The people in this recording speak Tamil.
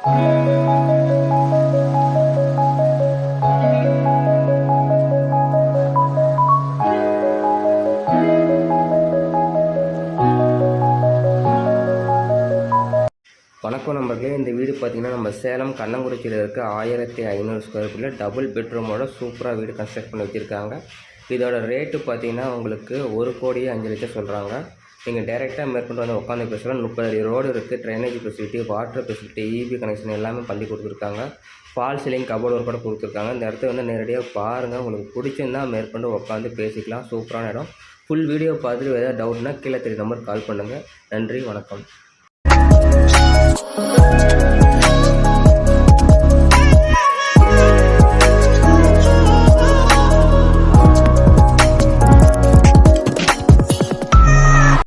வணக்கம் நண்பர்களே, இந்த வீடு பார்த்திங்கன்னா நம்ம சேலம் கண்ணங்குறிச்சியில் இருக்க 1500 ஸ்கொயர் ஃபீட்டில் டபுள் பெட்ரூமோட சூப்பராக வீடு கன்ஸ்ட்ரக்ட் பண்ணி வச்சுருக்காங்க. இதோட ரேட்டு பார்த்திங்கன்னா உங்களுக்கு 1,05,00,000 சொல்கிறாங்க. நீங்கள் டைரெக்டாக மேற்கொண்டு வந்து உட்காந்து பேசலாம். 30 அடி ரோடு இருக்குது, drainage facility, water facility, EB connection எல்லாமே பண்ணி கொடுத்துருக்காங்க. ஃபால் சீலிங் கபோர்டு ஒர்க் கூட கொடுத்துருக்காங்க. இந்த இடத்த வந்து நேரடியாக பாருங்கள், உங்களுக்கு பிடிச்சிருந்தால் மேற்கொண்டு உட்காந்து பேசிக்கலாம். சூப்பரான இடம். ஃபுல் வீடியோ பார்த்துட்டு ஏதாவது டவுட்னா கீழே தெரிய நம்பர் கால் பண்ணுங்கள். நன்றி, வணக்கம்.